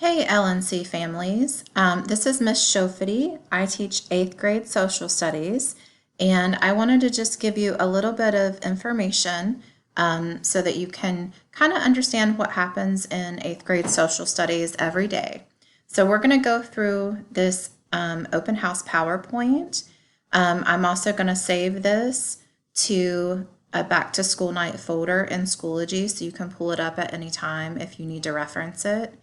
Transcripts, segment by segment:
Hey LNC families, this is Miss Shofity. I teach 8th grade social studies, and I wanted to just give you a little bit of information so that you can kind of understand what happens in 8th grade social studies every day. So we're going to go through this open house PowerPoint. I'm also going to save this to a back to school night folder in Schoology so you can pull it up at any time if you need to reference it.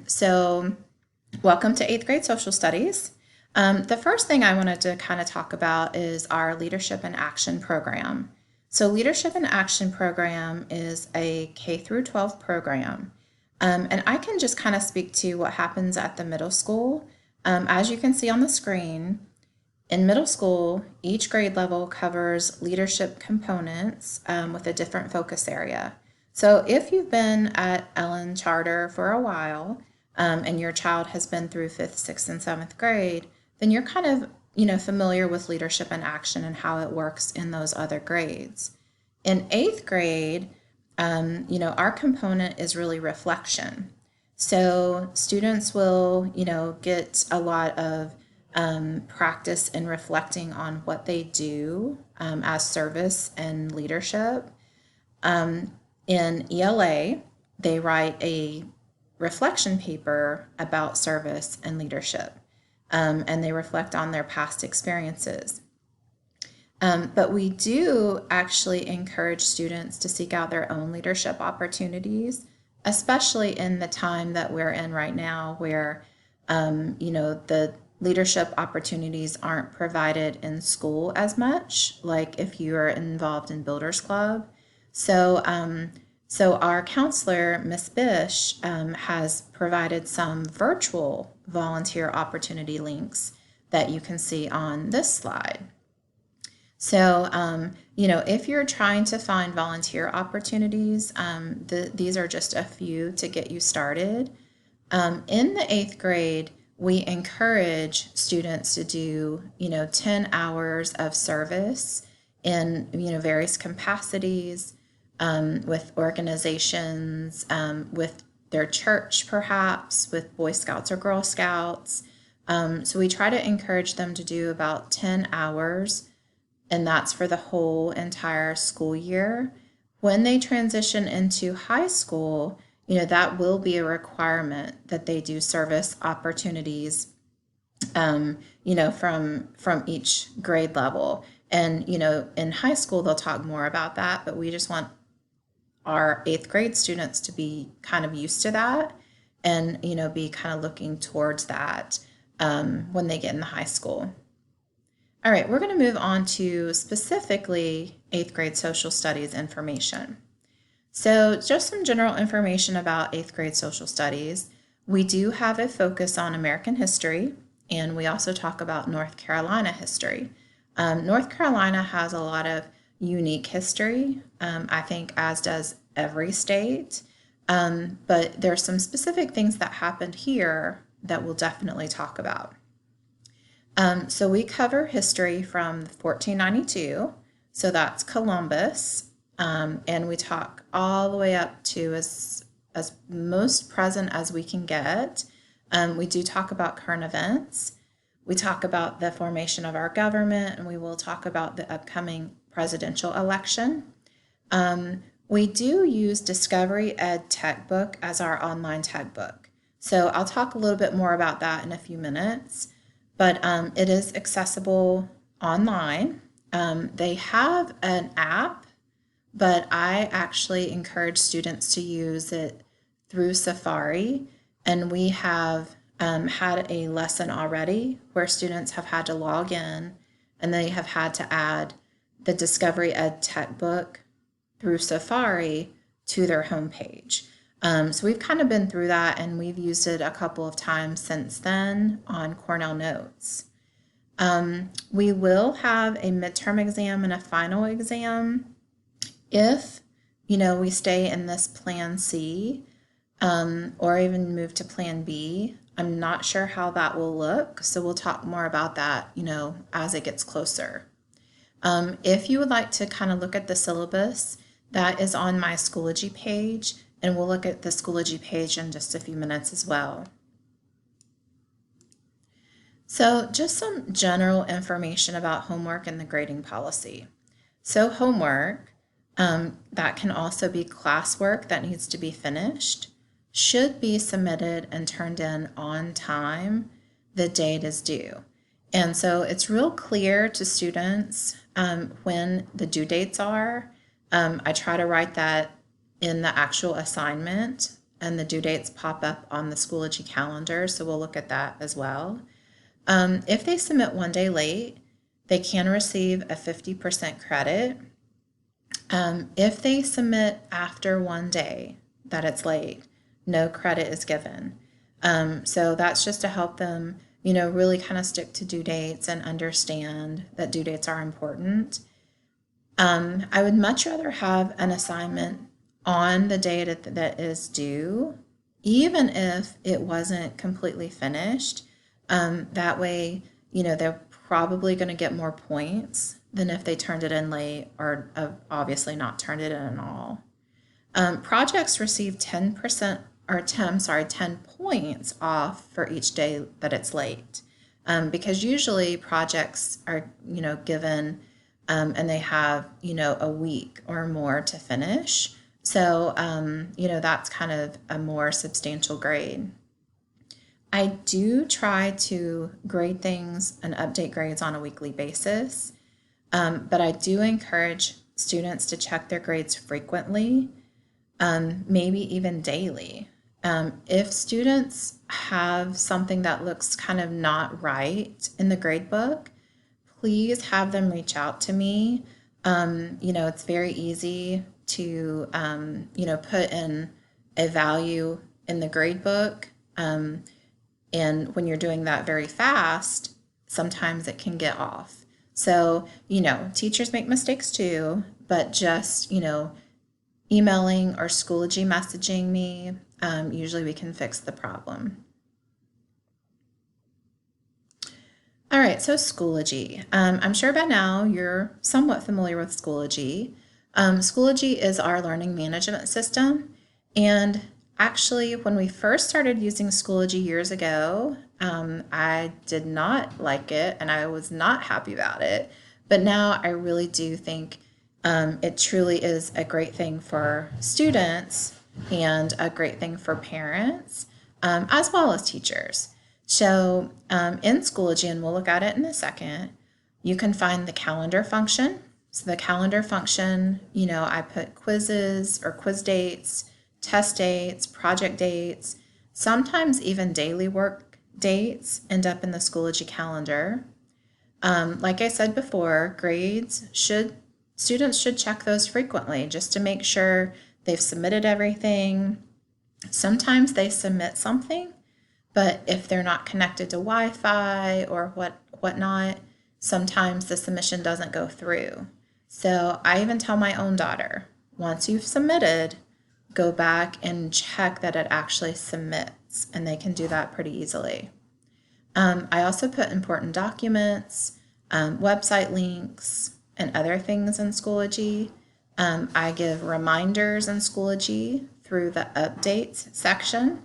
So welcome to 8th grade social studies. The first thing I wanted to kind of talk about is our Leadership in Action program. So Leadership in Action program is a K through 12 program. And I can just kind of speak to what happens at the middle school. As you can see on the screen, in middle school, each grade level covers leadership components with a different focus area. So if you've been at Ellen Charter for a while and your child has been through 5th, 6th, and 7th grade, then you're kind of, familiar with leadership in action and how it works in those other grades. In 8th grade, our component is really reflection. So students will, get a lot of practice in reflecting on what they do as service and leadership. In ELA, they write a reflection paper about service and leadership, and they reflect on their past experiences. But we do actually encourage students to seek out their own leadership opportunities, especially in the time that we're in right now where, the leadership opportunities aren't provided in school as much, like if you're involved in Builders Club. So our counselor, Miss Bish, has provided some virtual volunteer opportunity links that you can see on this slide. So, if you're trying to find volunteer opportunities, these are just a few to get you started. In the 8th grade, we encourage students to do, 10 hours of service in, various capacities, with organizations, with their church perhaps, with Boy Scouts or Girl Scouts. So we try to encourage them to do about 10 hours, and that's for the whole entire school year. When they transition into high school, that will be a requirement that they do service opportunities, from each grade level. And, in high school, they'll talk more about that, but we just want our 8th grade students to be kind of used to that and, be kind of looking towards that when they get in the high school. All right, we're going to move on to specifically 8th grade social studies information. So just some general information about 8th grade social studies. We do have a focus on American history, and we also talk about North Carolina history. North Carolina has a lot of unique history, I think, as does every state. But there's some specific things that happened here that we'll definitely talk about. So we cover history from 1492, so that's Columbus, and we talk all the way up to as most present as we can get. We do talk about current events. We talk about the formation of our government, and we will talk about the upcoming presidential election. We do use Discovery Ed Textbook as our online textbook. So I'll talk a little bit more about that in a few minutes, but it is accessible online. They have an app, but I actually encourage students to use it through Safari, and we have had a lesson already where students have had to log in and they have had to add the Discovery Ed Textbook through Safari to their homepage. So we've kind of been through that, and we've used it a couple of times since then on Cornell Notes. We will have a midterm exam and a final exam if, we stay in this Plan C, or even move to Plan B. I'm not sure how that will look, so we'll talk more about that, as it gets closer. If you would like to kind of look at the syllabus, that is on my Schoology page, And we'll look at the Schoology page in just a few minutes as well. So just some general information about homework and the grading policy. So homework, that can also be classwork that needs to be finished, should be submitted and turned in on time the day it is due. And so it's real clear to students when the due dates are. I try to write that in the actual assignment, and the due dates pop up on the Schoology calendar, so we'll look at that as well. If they submit one day late, they can receive a 50% credit. If they submit after one day that it's late, no credit is given. So that's just to help them, really kind of stick to due dates and understand that due dates are important. I would much rather have an assignment on the day that is due, even if it wasn't completely finished. That way, they're probably going to get more points than if they turned it in late or obviously not turned it in at all. Projects receive 10% or 10 points off for each day that it's late, because usually projects are, given and they have, a week or more to finish. So, that's kind of a more substantial grade. I do try to grade things and update grades on a weekly basis, but I do encourage students to check their grades frequently, maybe even daily. If students have something that looks kind of not right in the grade book, please have them reach out to me. It's very easy to, put in a value in the grade book. And when you're doing that very fast, sometimes it can get off. So, teachers make mistakes too, but just, emailing or Schoology messaging me, usually we can fix the problem. All right, so Schoology. I'm sure by now you're somewhat familiar with Schoology. Schoology is our learning management system, and actually, when we first started using Schoology years ago, I did not like it and I was not happy about it. But now I really do think it truly is a great thing for students and a great thing for parents, as well as teachers. So in Schoology, and we'll look at it in a second, you can find the calendar function. So the calendar function, I put quizzes or quiz dates, test dates, project dates, sometimes even daily work dates end up in the Schoology calendar. Like I said before, students should check those frequently just to make sure they've submitted everything. Sometimes they submit something, but if they're not connected to Wi-Fi or whatnot, sometimes the submission doesn't go through. So I even tell my own daughter, once you've submitted, go back and check that it actually submits, and they can do that pretty easily. I also put important documents, website links, and other things in Schoology. I give reminders in Schoology through the updates section.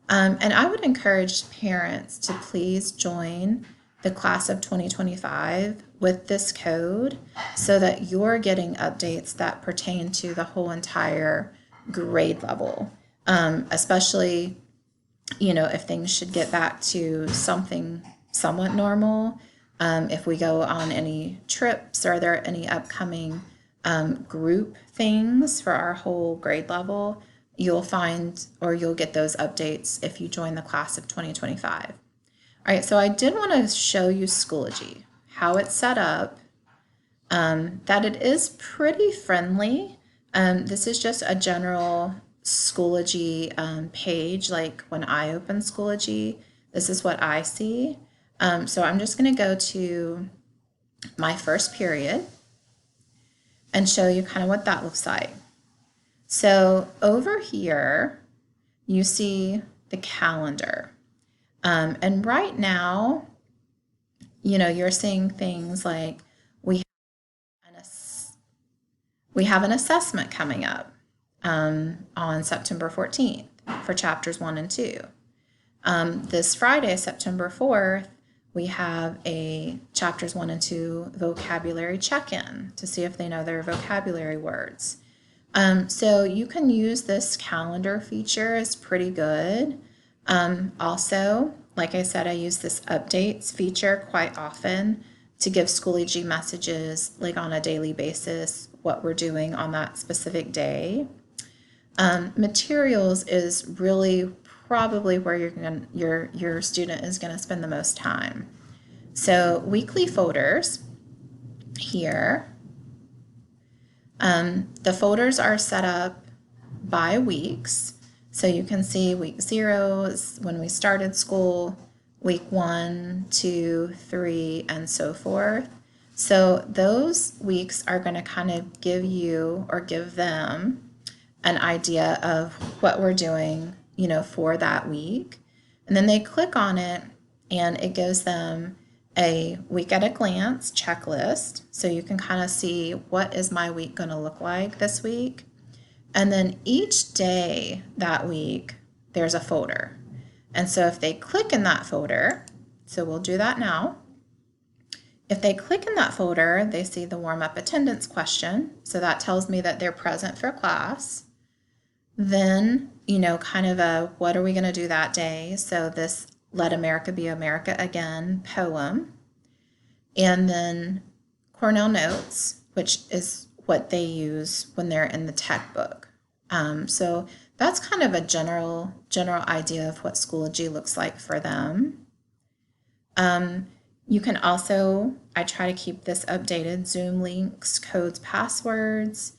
And I would encourage parents to please join the class of 2025 with this code so that you're getting updates that pertain to the whole entire grade level, especially, if things should get back to something somewhat normal, if we go on any trips, or are there any upcoming group things for our whole grade level, you'll find, or you'll get those updates if you join the class of 2025. All right, so I did want to show you Schoology, how it's set up, that it is pretty friendly. This is just a general Schoology page. Like when I open Schoology, this is what I see. So I'm just going to go to my first period and show you kind of what that looks like. So over here, you see the calendar. And right now, you're seeing things like we have an assessment coming up. on September 14th for chapters 1 and 2. This Friday, September 4th, we have a chapters 1 and 2 vocabulary check-in to see if they know their vocabulary words. So you can use this calendar feature. It's pretty good. Also, like I said, I use this updates feature quite often to give Schoology messages like on a daily basis what we're doing on that specific day. Materials is really probably where your student is going to spend the most time. So weekly folders here. The folders are set up by weeks. So you can see week 0 is when we started school, week 1, 2, 3, and so forth. So those weeks are going to kind of give you or give them an idea of what we're doing, for that week. And then they click on it and it gives them a week at a glance checklist. So you can kind of see what is my week going to look like this week. And then each day that week, there's a folder. And so if they click in that folder, so we'll do that now. If they click in that folder, they see the warm-up attendance question. So that tells me that they're present for class. Then, kind of a what are we going to do that day? So this Let America Be America Again poem. And then Cornell Notes, which is what they use when they're in the tech book. So that's kind of a general idea of what Schoology looks like for them. You can also, I try to keep this updated, Zoom links, codes, passwords,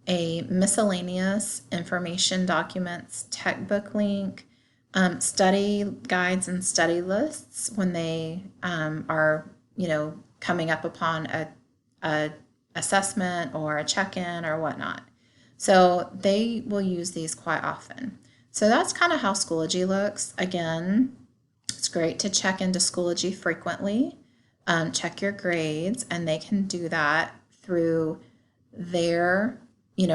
a miscellaneous information documents tech book link, study guides and study lists when they are, coming up upon a assessment or a check-in or whatnot. So they will use these quite often. So that's kind of how Schoology looks. Again, it's great to check into Schoology frequently, check your grades, and they can do that through their,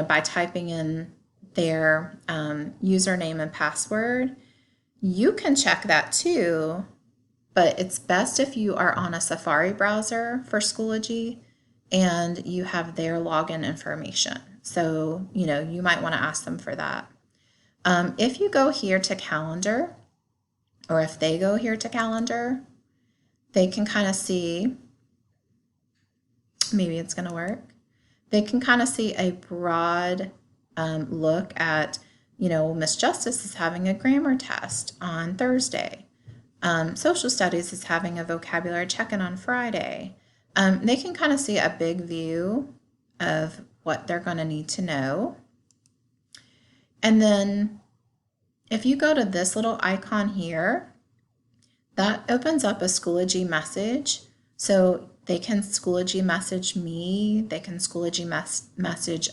by typing in their username and password. You can check that too, but it's best if you are on a Safari browser for Schoology and you have their login information. So, you might want to ask them for that. If you go here to calendar, or if they go here to calendar, they can kind of see, maybe it's going to work. They can kind of see a broad look at, Miss Justice is having a grammar test on Thursday. Social Studies is having a vocabulary check-in on Friday. They can kind of see a big view of what they're going to need to know. And then if you go to this little icon here, that opens up a Schoology message. So they can Schoology message me, they can Schoology message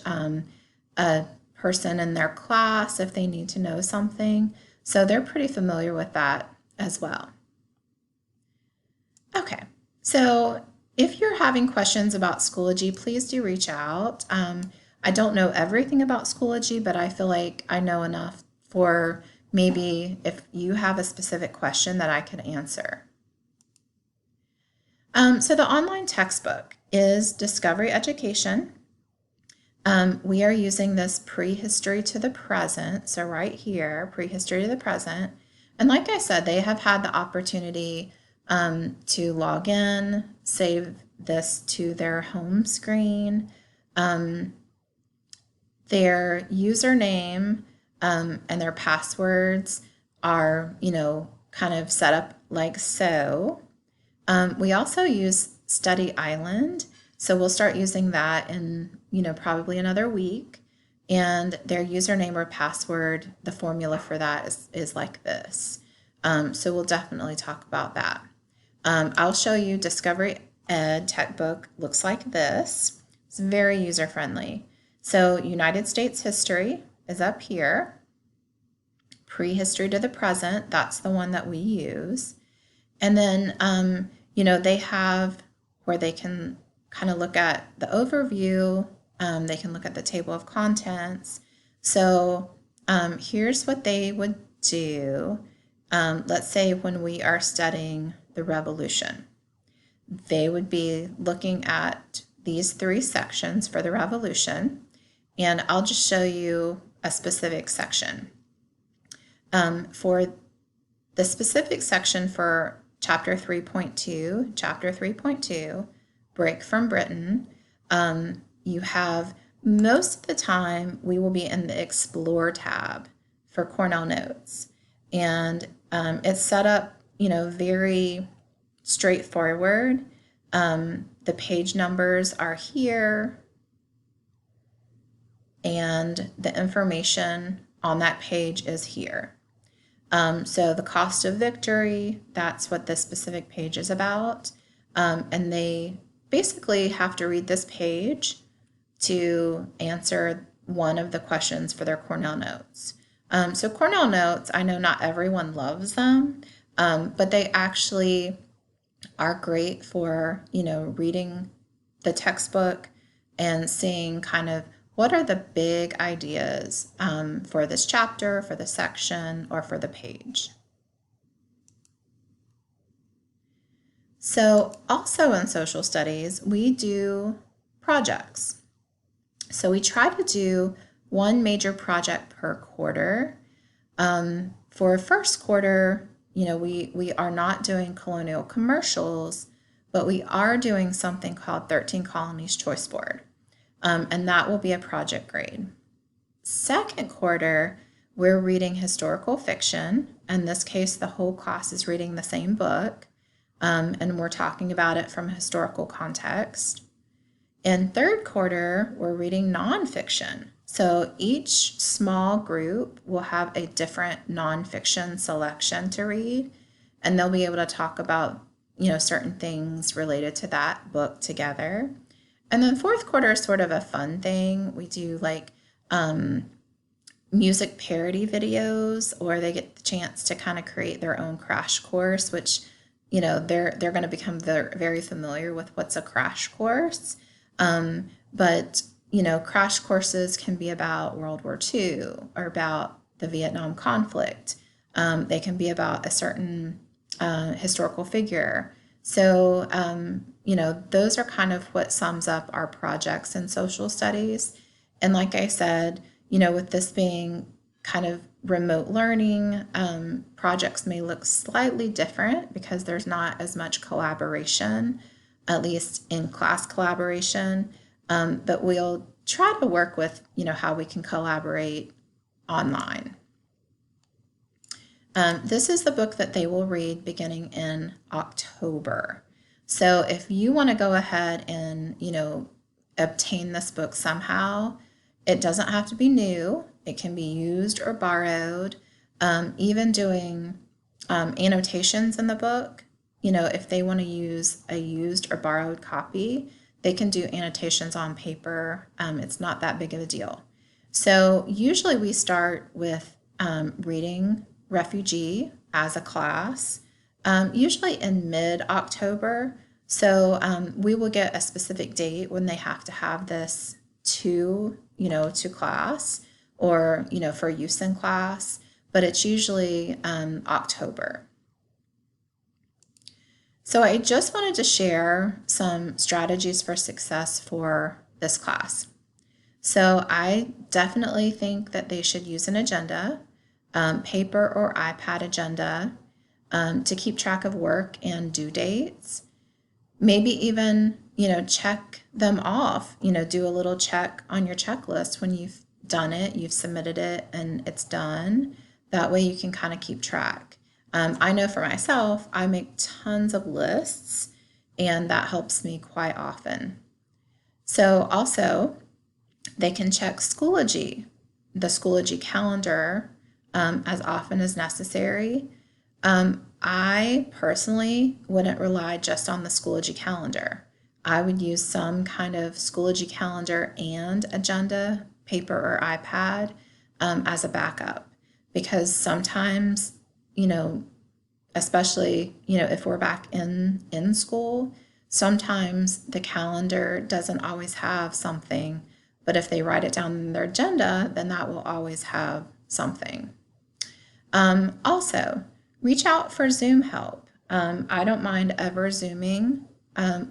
a person in their class if they need to know something. So they're pretty familiar with that as well. Okay, so if you're having questions about Schoology, please do reach out. I don't know everything about Schoology, but I feel like I know enough for maybe if you have a specific question that I could answer. So the online textbook is Discovery Education. We are using this prehistory to the present. So right here, prehistory to the present. And like I said, they have had the opportunity to log in, save this to their home screen. Their username and their passwords are, kind of set up like so. We also use Study Island. So we'll start using that in, probably another week. And their username or password, the formula for that is like this. So we'll definitely talk about that. I'll show you Discovery Ed textbook looks like this. It's very user-friendly. So United States history is up here. Prehistory to the present, that's the one that we use. And then, they have where they can kind of look at the overview They can look at the table of contents. So here's what they would do. Let's say when we are studying the revolution, they would be looking at these 3 sections for the revolution, and I'll just show you a specific section. For the specific section for chapter 3.2, Break from Britain, you have, most of the time we will be in the Explore tab for Cornell Notes. And it's set up, very straightforward. The page numbers are here, and the information on that page is here. So the cost of victory, that's what this specific page is about. And they basically have to read this page to answer one of the questions for their Cornell Notes. So Cornell Notes, I know not everyone loves them, but they actually are great for, reading the textbook and seeing kind of what are the big ideas for this chapter, for the section, or for the page. So also in social studies, we do projects. So we try to do one major project per quarter. For first quarter, we are not doing colonial commercials, but we are doing something called 13 Colonies Choice Board. And that will be a project grade. Second quarter, we're reading historical fiction. In this case, the whole class is reading the same book, and we're talking about it from a historical context. In third quarter, we're reading nonfiction. So each small group will have a different nonfiction selection to read, and they'll be able to talk about, certain things related to that book together. And then fourth quarter is sort of a fun thing. We do like music parody videos, or they get the chance to kind of create their own crash course, which, they're going to become very familiar with what's a crash course. But crash courses can be about World War II or about the Vietnam conflict. They can be about a certain historical figure. So, those are kind of what sums up our projects in social studies. And like I said, with this being kind of remote learning, projects may look slightly different because there's not as much collaboration, at least in class collaboration. But we'll try to work with, how we can collaborate online. This is the book that they will read beginning in October. So if you want to go ahead and, obtain this book somehow, it doesn't have to be new. It can be used or borrowed. Even doing annotations in the book, if they want to use a used or borrowed copy, they can do annotations on paper. It's not that big of a deal. So usually we start with reading Refugee as a class, usually in mid-October. So we will get a specific date when they have to have this to class, or, for use in class, but it's usually October. So I just wanted to share some strategies for success for this class. So I definitely think that they should use an agenda, paper or iPad agenda, to keep track of work and due dates. Maybe even, check them off, do a little check on your checklist when you've done it, you've submitted it, and it's done. That way you can kind of keep track. I know for myself, I make tons of lists, and that helps me quite often. So also, they can check Schoology, the Schoology calendar, as often as necessary. I personally wouldn't rely just on the Schoology calendar. I would use some kind of Schoology calendar and agenda, paper or iPad, as a backup, because sometimes, especially, if we're back in school, sometimes the calendar doesn't always have something But if they write it down in their agenda, then that will always have something. Also, reach out for Zoom help. I don't mind ever Zooming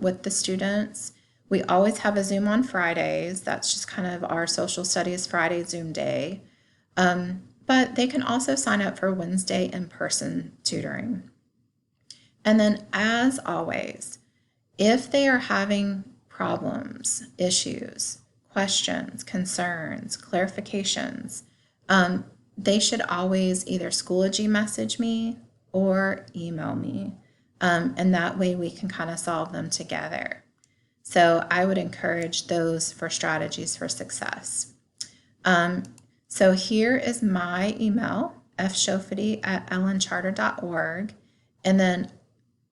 with the students. We always have a Zoom on Fridays. That's just kind of our social studies Friday Zoom day. But they can also sign up for Wednesday in-person tutoring. And then, as always, if they are having problems, issues, questions, concerns, clarifications, they should always either Schoology message me or email me. And that way we can kind of solve them together. So I would encourage those for strategies for success. So here is my email, fshofity@ellencharter.org. And then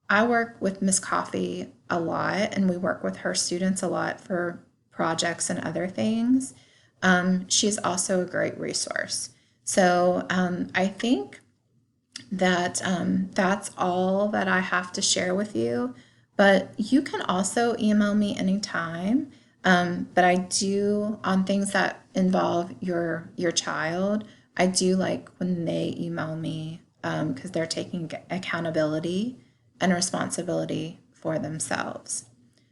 I work with Miss Coffee a lot, and we work with her students a lot for projects and other things. She's also a great resource. So I think that that's all that I have to share with you. But you can also email me anytime. But I do, on things that involve your child, I do like when they email me because they're taking accountability and responsibility for themselves.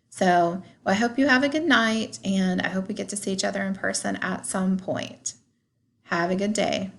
So I hope you have a good night, and I hope we get to see each other in person at some point. Have a good day.